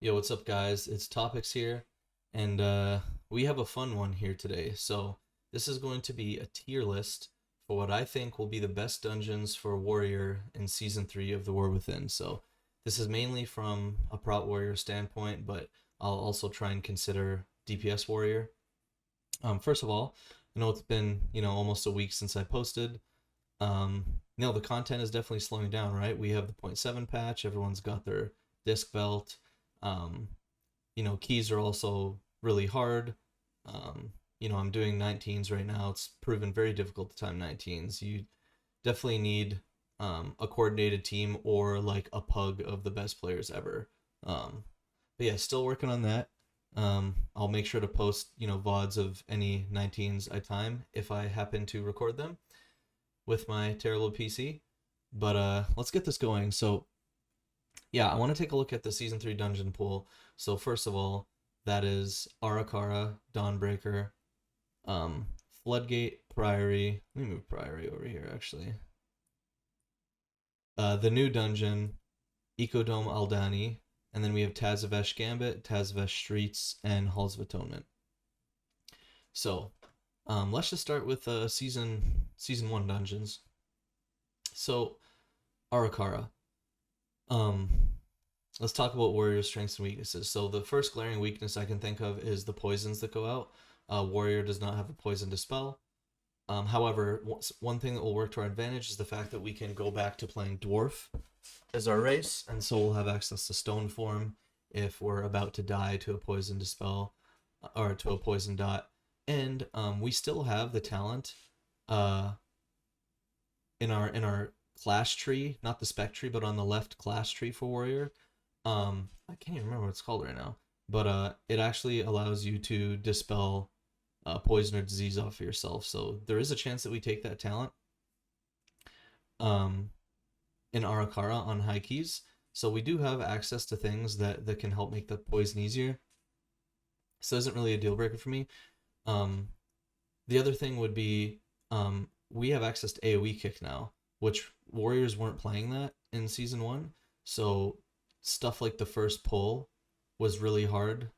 Yo, what's up, guys? It's Topics here, and we have a fun one here today. So, this is going to be a tier list for what I think will be the best dungeons for Warrior in Season 3 of The War Within. So, this is mainly from a Prot Warrior standpoint, but I'll also try and consider DPS Warrior. First of all, I know it's been, almost a week since I posted. The content is definitely slowing down, right? We have the .7 patch, everyone's got their disc belt. Um, Keys are also really hard. I'm doing 19s right now. It's proven very difficult to time 19s. You definitely need a coordinated team or like a pug of the best players ever. But yeah, still working on that. I'll make sure to post, VODs of any 19s I time if I happen to record them with my terrible PC. But let's get this going. So yeah, I want to take a look at the Season 3 dungeon pool. So first of all, that is Aracara, Dawnbreaker, um, Bloodgate, Priory. Let me move Priory over here, actually. The new dungeon, Ecodome Alani, and then we have Tazavesh Gambit, Tazavesh Streets, and Halls of Atonement. So, let's just start with season 1 dungeons. So, Aracara. Let's talk about Warrior's strengths and weaknesses. So the first glaring weakness I can think of is the poisons that go out. Warrior does not have a poison dispel. However, one thing that will work to our advantage is the fact that we can go back to playing Dwarf as our race, and so we'll have access to Stone Form if we're about to die to a poison dispel or to a poison dot. And we still have the talent in our class tree, not the spec tree, but on the left class tree for Warrior. I can't even remember what it's called right now, but it actually allows you to dispel poison or disease off of yourself. So there is a chance that we take that talent in Aracara on high keys. So we do have access to things that can help make the poison easier. So it isn't really a deal breaker for me. The other thing would be we have access to AoE kick now, which Warriors weren't playing that in Season 1. So stuff like the first pull was really hard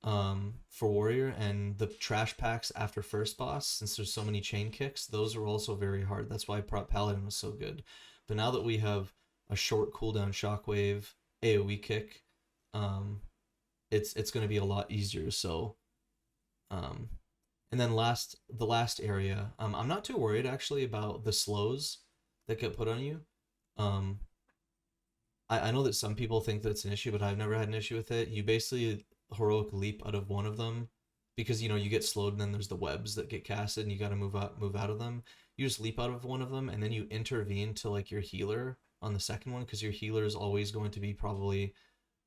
for Warrior, and the trash packs after first boss, since there's so many chain kicks, those are also very hard. That's why Prot Paladin was so good. But now that we have a short cooldown shockwave AoE kick, it's going to be a lot easier. So and then the last area, I'm not too worried actually about the slows that get put on you. I know that some people think that's an issue, but I've never had an issue with it. You basically heroic leap out of one of them because you get slowed, and then there's the webs that get casted and you got to move out of them. You just leap out of one of them, and then you intervene to like your healer on the second one, because your healer is always going to be probably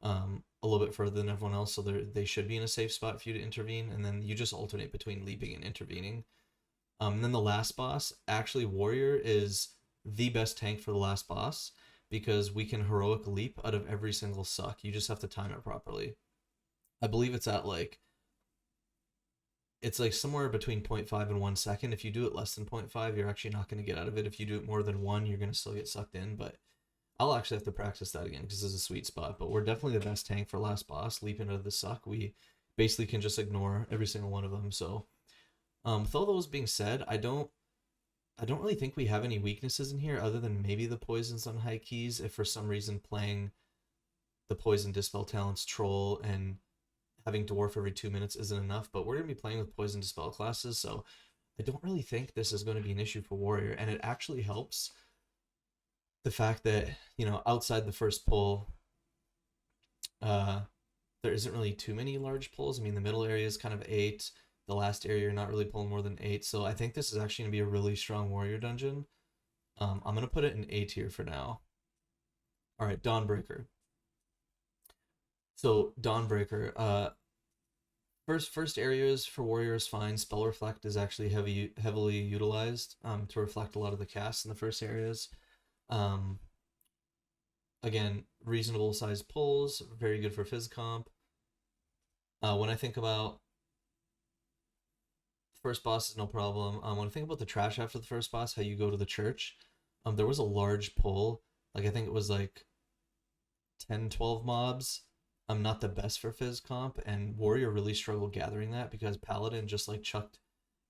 a little bit further than everyone else, so they should be in a safe spot for you to intervene, and then you just alternate between leaping and intervening. And then the last boss, actually Warrior is the best tank for the last boss, because we can heroic leap out of every single suck. You just have to time it properly. I believe it's at it's like somewhere between 0.5 and 1 second. If you do it less than 0.5, you're actually not going to get out of it. If you do it more than 1, you're going to still get sucked in, but I'll actually have to practice that again because this is a sweet spot. But we're definitely the best tank for last boss, leaping out of the suck. We basically can just ignore every single one of them. So with all those being said, I don't really think we have any weaknesses in here other than maybe the poisons on high keys, if for some reason playing the poison dispel talents troll and having dwarf every 2 minutes isn't enough. But we're going to be playing with poison dispel classes, so I don't really think this is going to be an issue for Warrior. And it actually helps the fact that, outside the first pull, there isn't really too many large pulls. I mean, the middle area is kind of 8. The last area, you're not really pulling more than 8. So I think this is actually going to be a really strong Warrior dungeon. I'm going to put it in A tier for now. All right, Dawnbreaker. So Dawnbreaker, first areas for Warrior is fine. Spell Reflect is actually heavily utilized to reflect a lot of the casts in the first areas. Again, reasonable sized pulls, very good for phys comp. When I think about first boss is no problem. When I think about the trash after the first boss, how you go to the church, there was a large pull. Like I think it was like 10, 12 mobs not the best for Fizz comp, and Warrior really struggled gathering that because Paladin just like chucked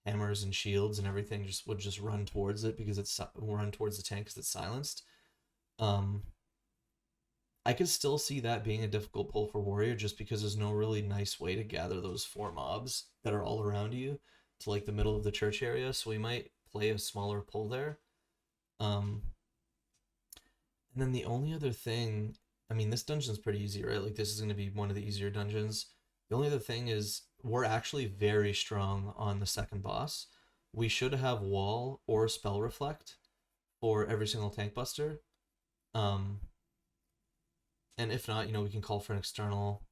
hammers and shields and everything, just would just run towards it because it's run towards the tank because it's silenced. I could still see that being a difficult pull for Warrior just because there's no really nice way to gather those 4 mobs that are all around you to like the middle of the church area, so we might play a smaller pull there. And then the only other thing, I mean, this dungeon's pretty easy, right? Like, this is going to be one of the easier dungeons. The only other thing is we're actually very strong on the second boss. We should have wall or spell reflect for every single tank buster. And if not, we can call for an external.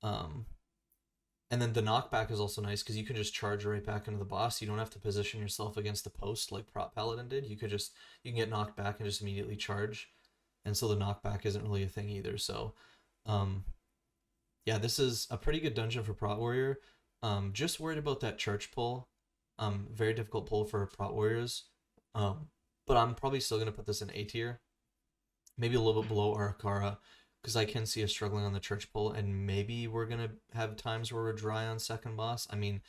And then the knockback is also nice because you can just charge right back into the boss. You don't have to position yourself against the post like Prop Paladin did. You can get knocked back and just immediately charge. And so the knockback isn't really a thing either. So, yeah, this is a pretty good dungeon for Prot Warrior. Just worried about that church pull. Very difficult pull for Prot Warriors. But I'm probably still going to put this in A tier. Maybe a little bit below Aracara, because I can see us struggling on the church pull, and maybe we're going to have times where we're dry on second boss. I mean,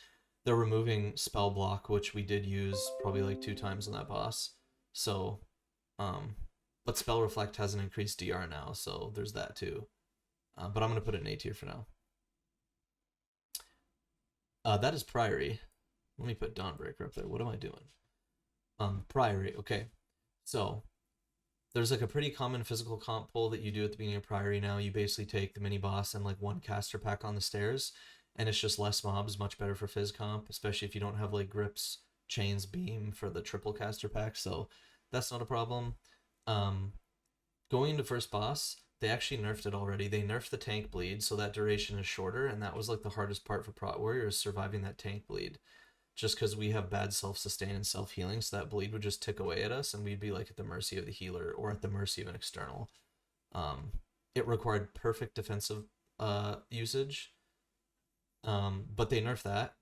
they're removing spell block, which we did use probably like 2 times on that boss. So, but spell reflect has an increased DR now, so there's that too. But I'm going to put it in A tier for now. That is Priory. Let me put Dawnbreaker up there. What am I doing? Priory, okay. So, there's like a pretty common physical comp pull that you do at the beginning of Priory now. You basically take the mini boss and like 1 caster pack on the stairs, and it's just less mobs, much better for Fizz comp, especially if you don't have like grips, chains, beam for the triple caster pack, so that's not a problem. Going into first boss, they actually nerfed it already. They nerfed the tank bleed, so that duration is shorter, and that was like the hardest part for Prot Warrior, is surviving that tank bleed. Just because we have bad self-sustain and self-healing, so that bleed would just tick away at us, and we'd be like at the mercy of the healer or at the mercy of an external. It required perfect defensive usage, but they nerfed that.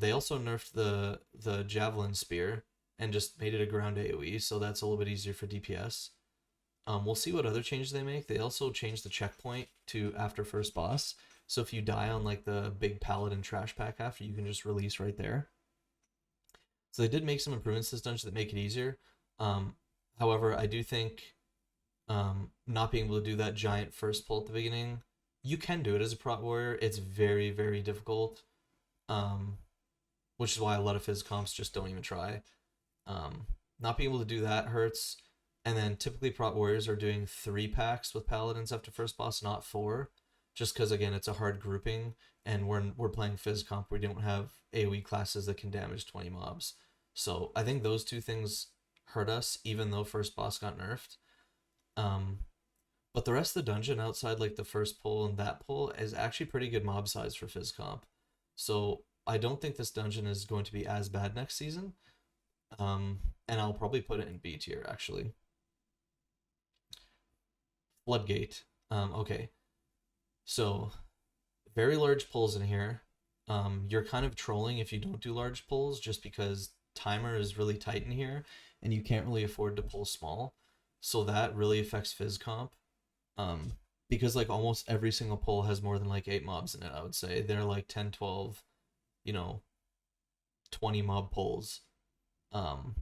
They also nerfed the javelin spear and just made it a ground AoE, so that's a little bit easier for DPS. We'll see what other changes they make. They also changed the checkpoint to after first boss. So if you die on like the big paladin trash pack after, you can just release right there. So they did make some improvements to this dungeon that make it easier. However, I do think not being able to do that giant first pull at the beginning, you can do it as a Prot Warrior. It's very, very difficult, which is why a lot of Fizz comps just don't even try. Not being able to do that hurts. And then typically Prot Warriors are doing 3 packs with Paladins after first boss, not 4. Just because, again, it's a hard grouping, and we're playing Fizz comp. We don't have AoE classes that can damage 20 mobs. So I think those 2 things hurt us, even though first boss got nerfed. But the rest of the dungeon, outside like the first pull and that pull, is actually pretty good mob size for Fizz comp. So I don't think this dungeon is going to be as bad next season. And I'll probably put it in B tier, actually. Bloodgate. Okay. So, very large pulls in here. You're kind of trolling if you don't do large pulls, just because timer is really tight in here, and you can't really afford to pull small. So that really affects Fizz comp. Because like almost every single pull has more than like 8 mobs in it, I would say. They're like 10, 12, 20 mob pulls. And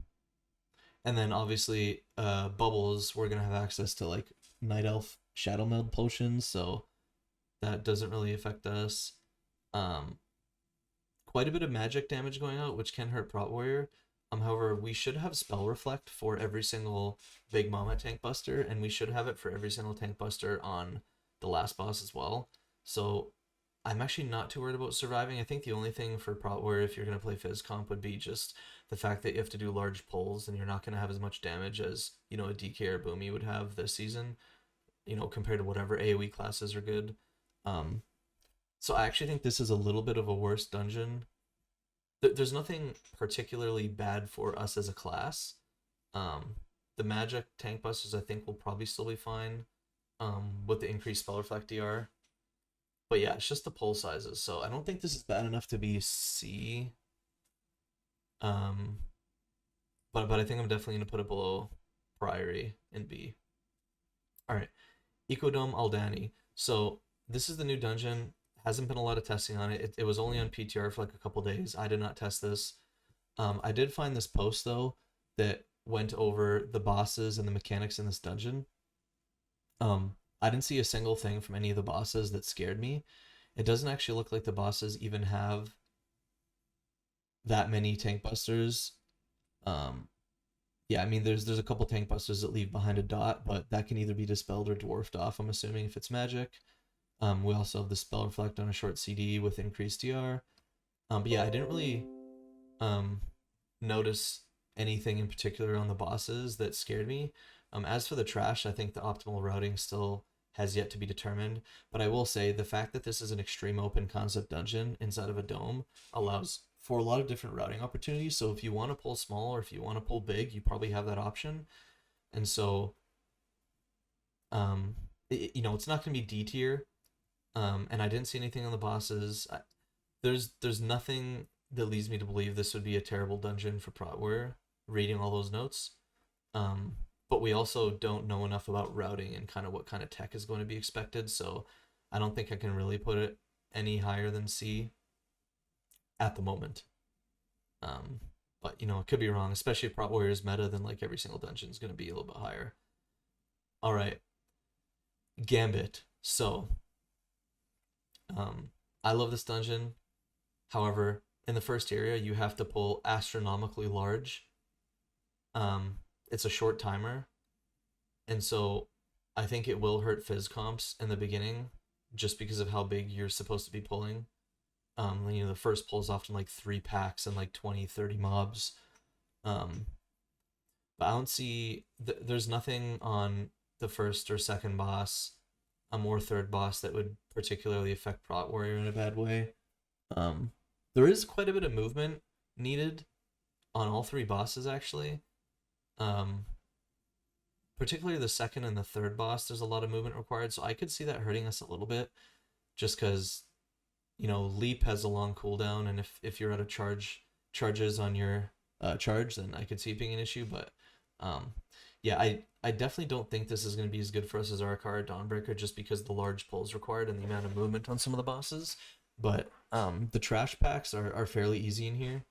then obviously, bubbles, we're gonna have access to like Night Elf Shadow Meld potions, so that doesn't really affect us. Quite a bit of magic damage going out, which can hurt Prot Warrior. However, we should have Spell Reflect for every single Big Mama tank buster, and we should have it for every single tank buster on the last boss as well. So I'm actually not too worried about surviving. I think the only thing for Prot Warrior, if you're going to play Fizz comp, would be just the fact that you have to do large pulls, and you're not going to have as much damage as, a DK or Boomy would have this season, compared to whatever AoE classes are good. So I actually think this is a little bit of a worse dungeon. There's nothing particularly bad for us as a class. The magic tank busters I think will probably still be fine with the increased spell reflect DR. But yeah, it's just the pull sizes. So I don't think this is bad enough to be C. But I think I'm definitely going to put it below Priory in B. Alright, Ecodome Alani. So this is the new dungeon. Hasn't been a lot of testing on it. It was only on PTR for like a couple days. I did not test this. I did find this post though that went over the bosses and the mechanics in this dungeon. I didn't see a single thing from any of the bosses that scared me. It doesn't actually look like the bosses even have that many tank busters. Yeah, I mean, there's a couple tank busters that leave behind a dot, but that can either be dispelled or dwarfed off, I'm assuming, if it's magic. We also have the spell reflect on a short CD with increased DR. But yeah, I didn't really notice anything in particular on the bosses that scared me. As for the trash, I think the optimal routing still has yet to be determined, but I will say the fact that this is an extreme open concept dungeon inside of a dome allows for a lot of different routing opportunities. So if you want to pull small or if you want to pull big, you probably have that option. And so, you know, it's not going to be D tier. And I didn't see anything on the bosses. There's nothing that leads me to believe this would be a terrible dungeon for Protware, reading all those notes. But we also don't know enough about routing and kind of what kind of tech is going to be expected, so I don't think I can really put it any higher than C at the moment. But, you know, it could be wrong, especially if Prot Warrior's meta, then like every single dungeon is going to be a little bit higher. All right. Gambit. So, I love this dungeon. However, in the first area, you have to pull astronomically large. It's a short timer, and so I think it will hurt fizz comps in the beginning just because of how big you're supposed to be pulling. You know, the first pull is often like 3 packs and like 20-30 mobs. But I don't see there's nothing on the first or second boss, or third boss that would particularly affect Prot Warrior in a bad way. There is quite a bit of movement needed on all 3 bosses actually. Particularly the second and the third boss, there's a lot of movement required, so I could see that hurting us a little bit, just because, you know, leap has a long cooldown, and if you're out of charges on your charge, then I could see it being an issue. But yeah, I definitely don't think this is going to be as good for us as Aracara Dawnbreaker, just because the large pulls required and the amount of movement on some of the bosses. But the trash packs are fairly easy in here.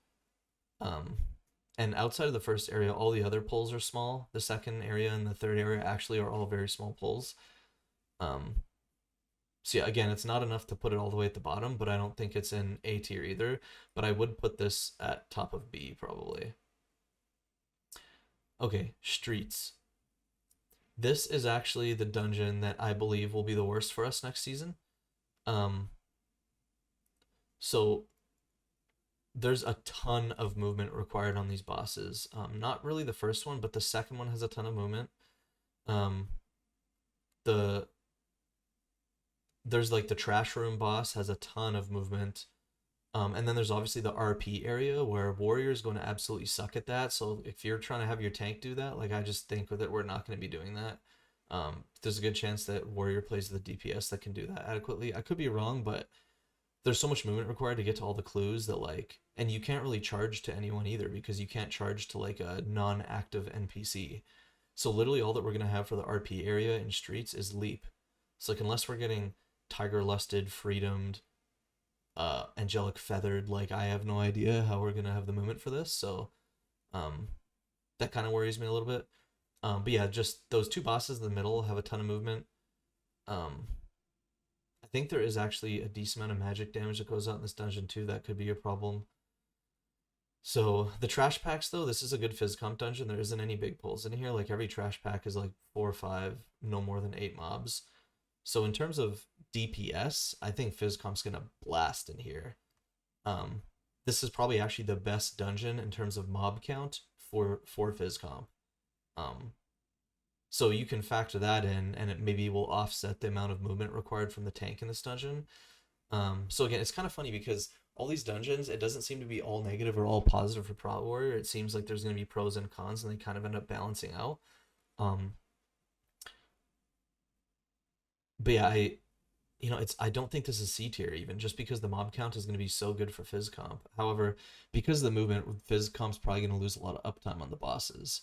And outside of the first area, all the other pulls are small. The second area and the third area actually are all very small pulls. So yeah, again, it's not enough to put it all the way at the bottom, but I don't think it's in A tier either. But I would put this at top of B, probably. Okay, streets. This is actually the dungeon that I believe will be the worst for us next season. So there's a ton of movement required on these bosses. Not really the first one, but the second one has a ton of movement. There's like the trash room boss has a ton of movement. And then there's obviously the RP area where Warrior is going to absolutely suck at that. So if you're trying to have your tank do that, like I just think that we're not going to be doing that. There's a good chance that Warrior plays the DPS that can do that adequately. I could be wrong, but there's so much movement required to get to all the clues that like, and you can't really charge to anyone either because you can't charge to like a non-active NPC. So literally all that we're going to have for the RP area in streets is leap. So like unless we're getting tiger lusted, freedomed, angelic feathered, like I have no idea how we're going to have the movement for this. So that kind of worries me a little bit. But yeah, just those 2 bosses in the middle have a ton of movement. I think there is actually a decent amount of magic damage that goes out in this dungeon too. That could be a problem. So the trash packs though, this is a good fizz comp dungeon. There isn't any big pulls in here. Like every trash pack is like 4 or 5, no more than 8 mobs. So in terms of DPS, I think fizz comp's gonna blast in here. This is probably actually the best dungeon in terms of mob count for fizz comp. So you can factor that in, and it maybe will offset the amount of movement required from the tank in this dungeon. So again, it's kind of funny because all these dungeons, it doesn't seem to be all negative or all positive for Prot Warrior. It seems like there's going to be pros and cons, and they kind of end up balancing out. But yeah, I don't think this is C tier even, just because the mob count is going to be so good for fizz comp. However, because of the movement, fizz comp's probably going to lose a lot of uptime on the bosses.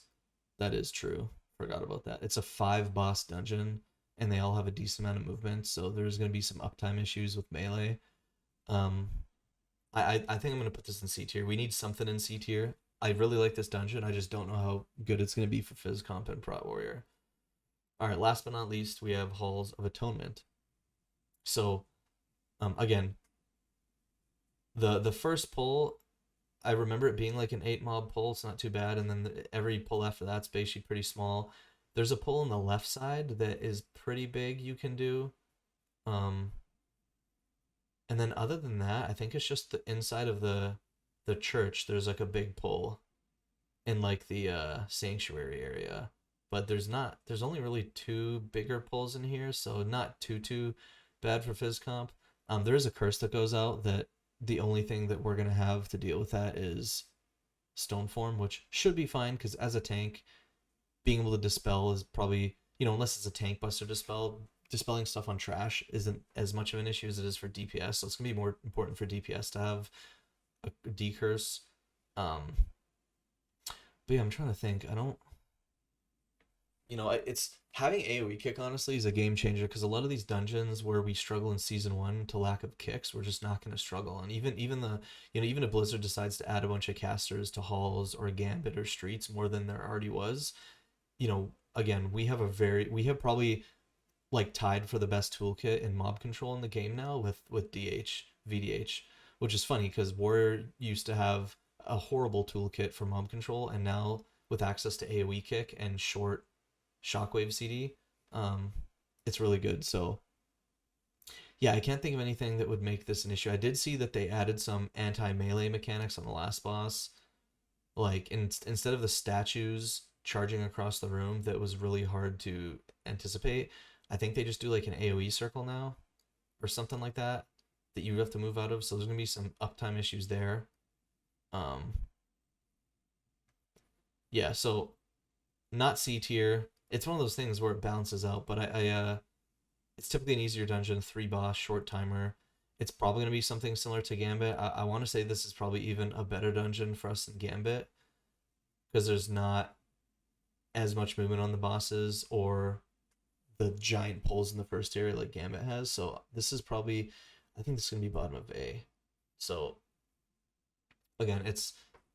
That is true. Forgot about that. It's a 5 boss dungeon. and they all have a decent amount of movement, so there's going to be some uptime issues with melee. I think I'm going to put this in C tier. We need something in C tier. I really like this dungeon. I just don't know how good it's going to be for Phys Comp and Prot Warrior. All right, last but not least, we have Halls of Atonement. So, again, the first pull, I remember it being like an 8 mob pull. It's not too bad. And then every pull after that's basically pretty small. There's a pull on the left side that is pretty big you can do. And then other than that, I think it's just the inside of the church. There's like a big pull in like the sanctuary area. But there's only really 2 bigger pulls in here, so not too bad for Phys Comp. There is a curse that goes out that the only thing that we're going to have to deal with that is Stone Form, which should be fine, because as a tank, being able to dispel is probably, unless it's a tank buster dispelling stuff on trash isn't as much of an issue as it is for DPS, so it's going to be more important for DPS to have a D-curse. But yeah, I'm trying to think. It's having AoE kick, honestly, is a game changer, because a lot of these dungeons where we struggle in season 1 to lack of kicks, we're just not going to struggle. And even if Blizzard decides to add a bunch of casters to halls or Gambit or streets more than there already was, again, we have probably like tied for the best toolkit in mob control in the game now with VDH, which is funny because Warrior used to have a horrible toolkit for mob control, and now with access to AoE kick and short Shockwave CD, it's really good. So yeah, I can't think of anything that would make this an issue. I did see that they added some anti-melee mechanics on the last boss, like instead of the statues charging across the room that was really hard to anticipate, I think they just do like an AoE circle now or something like that you have to move out of, so there's gonna be some uptime issues there. Yeah, so not C tier. It's one of those things where it balances out, but it's typically an easier dungeon, 3 boss, short timer. It's probably going to be something similar to Gambit. I want to say this is probably even a better dungeon for us than Gambit, because there's not as much movement on the bosses or the giant pulls in the first area like Gambit has. So this is probably, I think this is going to be bottom of A. So again,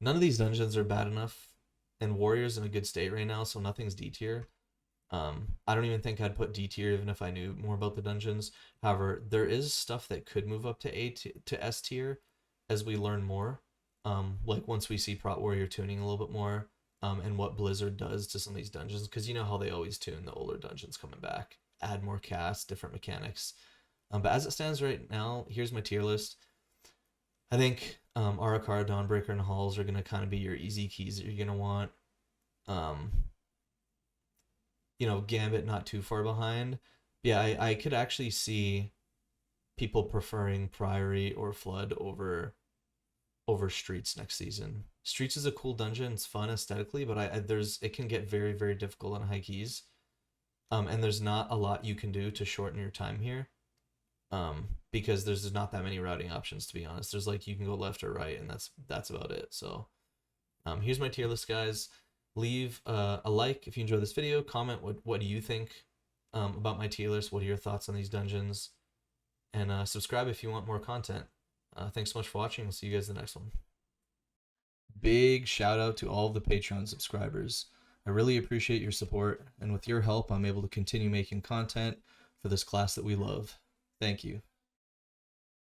none of these dungeons are bad enough, and Warrior's in a good state right now, so nothing's D tier. I don't even think I'd put D tier even if I knew more about the dungeons. However, there is stuff that could move up to S tier as we learn more. Like once we see Prot Warrior tuning a little bit more, and what Blizzard does to some of these dungeons, because you know how they always tune the older dungeons coming back, add more casts, different mechanics. But as it stands right now, here's my tier list. I think Aracara, Dawnbreaker, and Halls are going to kind of be your easy keys that you're going to want. Gambit not too far behind. Yeah, I could actually see people preferring Priory or Flood over Streets next season. Streets is a cool dungeon. It's fun aesthetically, but it can get very, very difficult on high keys. And there's not a lot you can do to shorten your time here. Because there's not that many routing options, to be honest. There's like you can go left or right, and that's about it. So here's my tier list, guys. Leave a like if you enjoyed this video. Comment what do you think about my tier list. What are your thoughts on these dungeons? And subscribe if you want more content. Thanks so much for watching. We'll see you guys in the next one. Big shout out to all of the Patreon subscribers. I really appreciate your support, and with your help, I'm able to continue making content for this class that we love. Thank you.